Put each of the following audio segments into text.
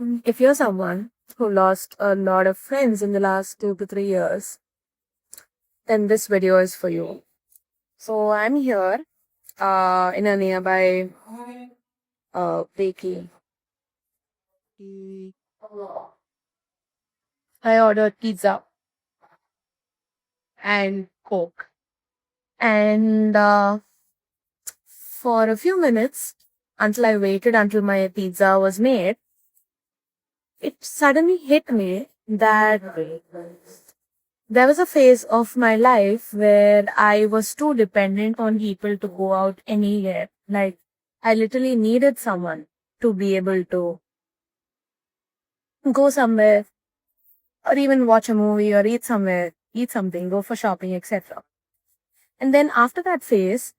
If you're someone who lost a lot of friends in the last 2 to 3 years, then this video is for you. So I'm here in a nearby bakery. I ordered pizza and Coke. And for a few minutes, until I waited until my pizza was made, it suddenly hit me that there was a phase of my life where I was too dependent on people to go out anywhere. Like, I literally needed someone to be able to go somewhere or even watch a movie or eat somewhere, eat something, go for shopping, etc. And then after that phase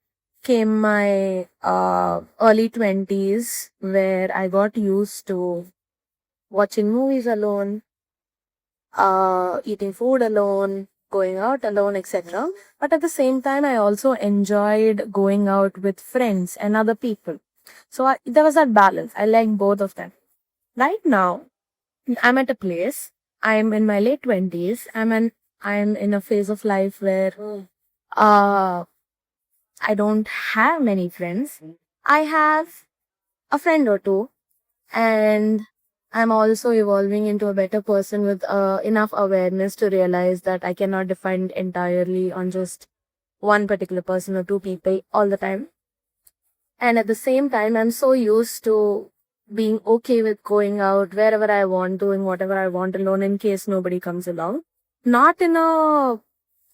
came my early 20s where I got used to watching movies alone, eating food alone, going out alone, etc. But at the same time, I also enjoyed going out with friends and other people. So there was that balance. I like both of them. Right now, I'm at a place. I'm in my late 20s. I'm in a phase of life where uh I don't have many friends. I have a friend or two, and I'm also evolving into a better person with enough awareness to realize that I cannot depend entirely on just one particular person or two people all the time. And at the same time, I'm so used to being okay with going out wherever I want, doing whatever I want alone in case nobody comes along. Not in a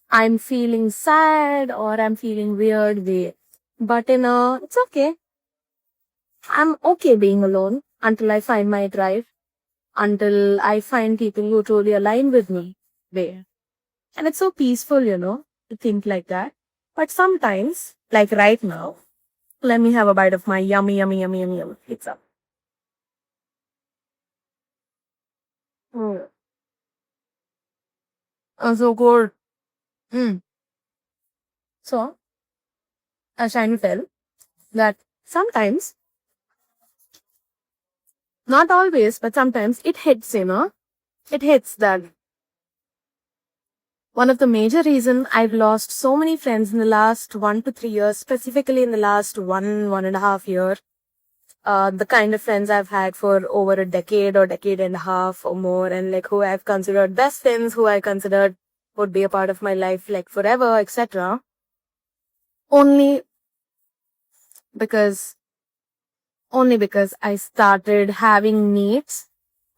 I'm feeling sad or I'm feeling weird way, but in a it's okay. I'm okay being alone until I find my tribe, until I find people who truly align with me way. And it's so peaceful, to think like that. But sometimes, like right now, let me have a bite of my yummy, yummy, yummy, yummy, yummy pizza. Mm. So good. Mm. So, I was trying to tell that sometimes, not always, but sometimes it hits, it hits that one of the major reason I've lost so many friends in the last 1 to 3 years, specifically in the last 1.5 year, the kind of friends I've had for over a decade or decade and a half or more, and like who I've considered best friends, who I considered would be a part of my life like forever, etc. Only because, only because I started having needs,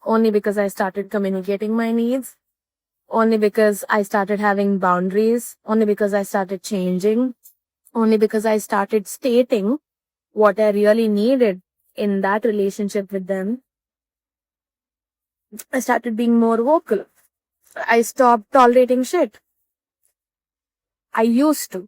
only because I started communicating my needs, only because I started having boundaries, only because I started changing, only because I started stating what I really needed in that relationship with them. I started being more vocal. I stopped tolerating shit. I used to.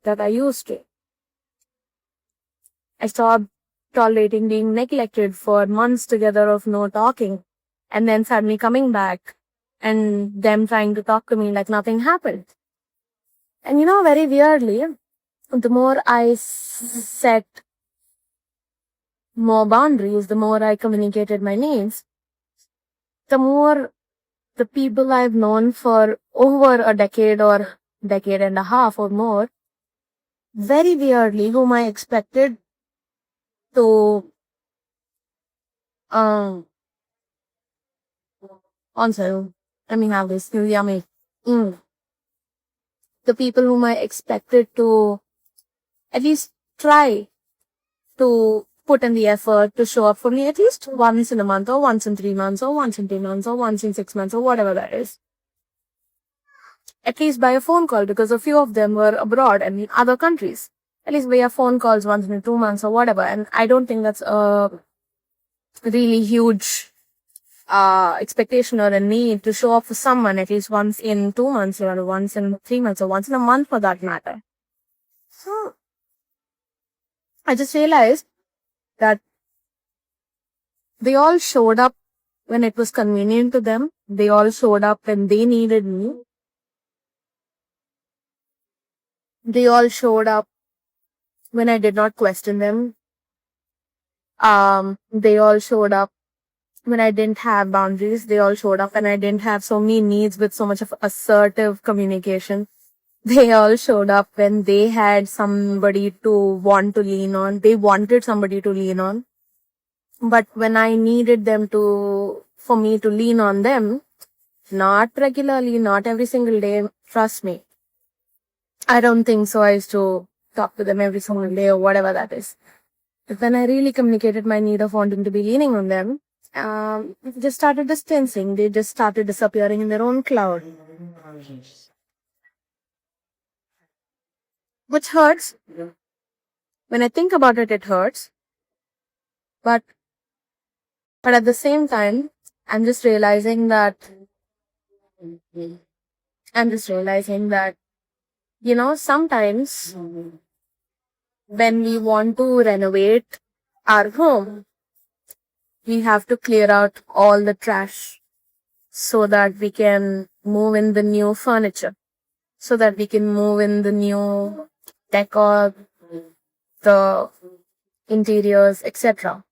I stopped tolerating being neglected for months together of no talking and then suddenly coming back and them trying to talk to me like nothing happened. And very weirdly, the more I set more boundaries, the more I communicated my needs, the more the people I've known for over a decade or decade and a half or more, very weirdly, whom I expected to um answer. I mean, have this yummy. Mm. The people whom I expected to at least try to put in the effort to show up for me at least once in a month or once in 3 months or once in 2 months or once in 6 months or whatever that is. At least by a phone call, because a few of them were abroad and in other countries. At least via phone calls once in 2 months or whatever. And I don't think that's a really huge expectation or a need to show up for someone at least once in 2 months or once in 3 months or once in a month for that matter. So I just realized that they all showed up when it was convenient to them. They all showed up when they needed me. They all showed up when I did not question them. They all showed up when I didn't have boundaries, they all showed up, and I didn't have so many needs with so much of assertive communication. They all showed up when they had somebody to want to lean on. They wanted somebody to lean on. But when I needed for me to lean on them, not regularly, not every single day, trust me, I don't think so. I used to talk to them every single day or whatever that is. But when I really communicated my need of wanting to be leaning on them, they just started distancing. They just started disappearing in their own cloud, which hurts. When I think about it, it hurts. But at the same time, I'm just realizing that I'm just realizing that sometimes when we want to renovate our home, we have to clear out all the trash so that we can move in the new furniture, so that we can move in the new decor, the interiors, etc.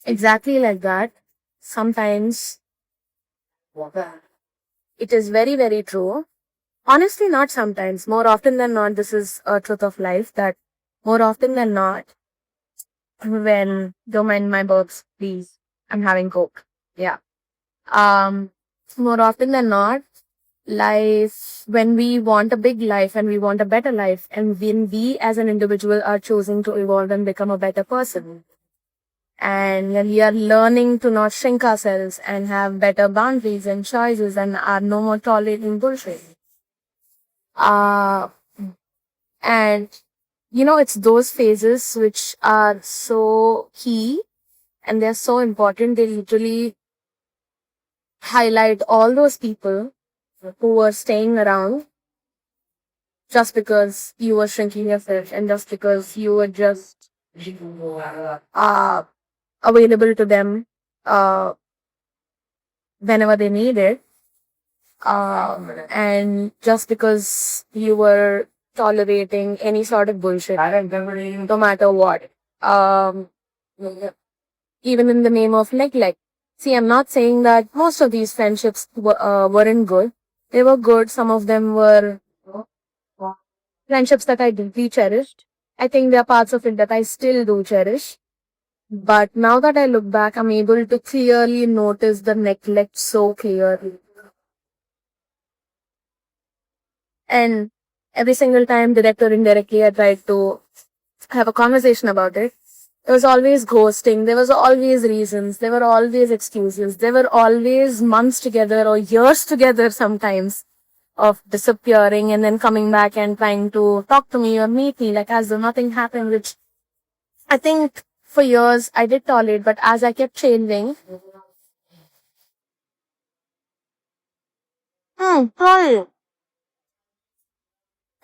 Exactly like that. Sometimes it is very, very true. Honestly, not sometimes. More often than not, this is a truth of life that more often than not, don't mind my burps, please. I'm having Coke. Yeah. Um, More often than not, when we want a big life and we want a better life, and when we as an individual are choosing to evolve and become a better person, and when we are learning to not shrink ourselves and have better boundaries and choices and are no more tolerating bullshit. Uh, and it's those phases which are so key and they're so important. They literally highlight all those people who were staying around just because you were shrinking yourself and just because you were just uh, available to them uh, whenever they needed. And just because you were tolerating any sort of bullshit, no matter what. Um, Even in the name of neglect. See, I'm not saying that most of these friendships weren't good. They were good. Some of them were friendships that I deeply cherished. I think there are parts of it that I still do cherish. But now that I look back, I'm able to clearly notice the neglect so clearly. And every single time, direct or indirectly, I tried to have a conversation about it. There was always ghosting. There was always reasons. There were always excuses. There were always months together or years together sometimes of disappearing and then coming back and trying to talk to me or meet me like as though nothing happened, which I think for years I did tolerate, but as I kept changing, sorry.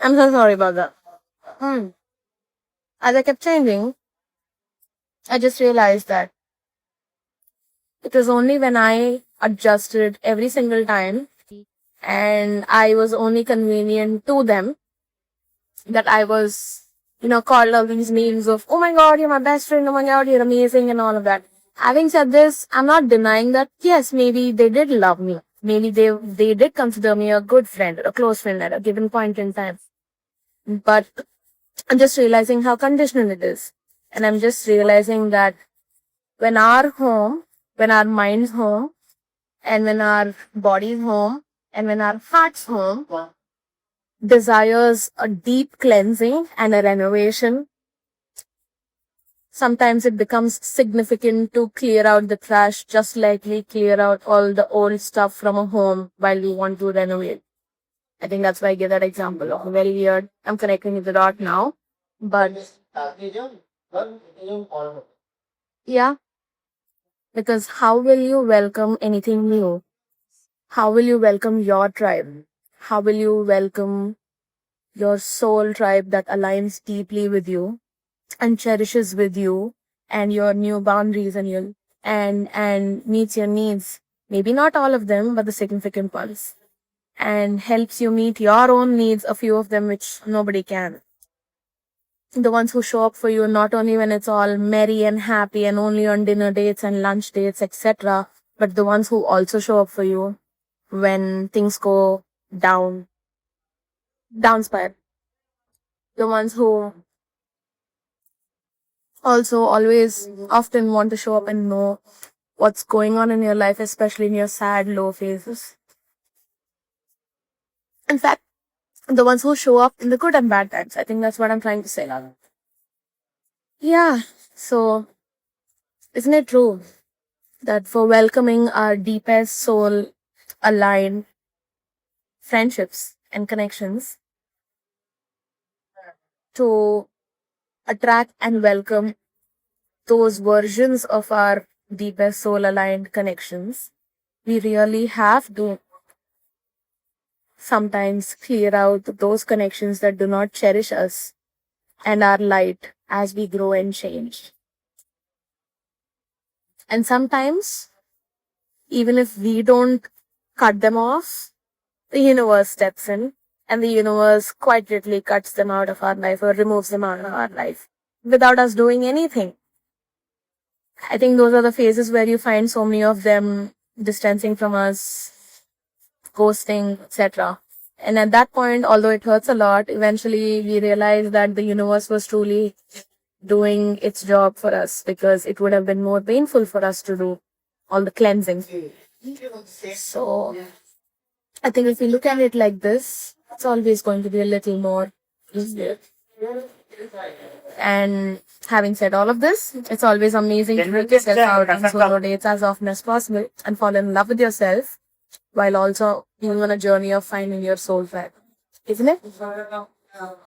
I'm so sorry about that. As I kept changing, I just realized that it was only when I adjusted every single time and I was only convenient to them that I was, called all these names of, oh my god, you're my best friend, oh my god, you're amazing, and all of that. Having said this, I'm not denying that, yes, maybe they did love me. Maybe they did consider me a good friend, a close friend at a given point in time. But I'm just realizing how conditional it is. And I'm just realizing that when our home, when our mind's home, and when our body's home, and when our heart's home, desires a deep cleansing and a renovation, sometimes it becomes significant to clear out the trash just like we clear out all the old stuff from a home while we want to renovate. I think that's why I give that example of very weird. I'm connecting with the dot now. But yeah, because how will you welcome anything new? How will you welcome your tribe? How will you welcome your soul tribe that aligns deeply with you and cherishes with you and your new boundaries and and meets your needs? Maybe not all of them, but the significant ones. And helps you meet your own needs, a few of them which nobody can. The ones who show up for you not only when it's all merry and happy and only on dinner dates and lunch dates, etc., but the ones who also show up for you when things go down spiral. The ones who also always often want to show up and know what's going on in your life, especially in your sad, low phases. In fact, the ones who show up in the good and bad times. I think that's what I'm trying to say. Yeah, so isn't it true that for welcoming our deepest soul aligned friendships and connections, to attract and welcome those versions of our deepest soul aligned connections, we really have to sometimes clear out those connections that do not cherish us and our light as we grow and change. And sometimes, even if we don't cut them off, the universe steps in and the universe quite literally cuts them out of our life or removes them out of our life without us doing anything. I think those are the phases where you find so many of them distancing from us, ghosting, etc. And at that point, although it hurts a lot, eventually we realize that the universe was truly doing its job for us, because it would have been more painful for us to do all the cleansing. So I think if we look at it like this, it's always going to be a little more easier. And having said all of this, it's always amazing to take yourself out on solo dates as often as possible and fall in love with yourself while also being on a journey of finding your soul tribe. Isn't it?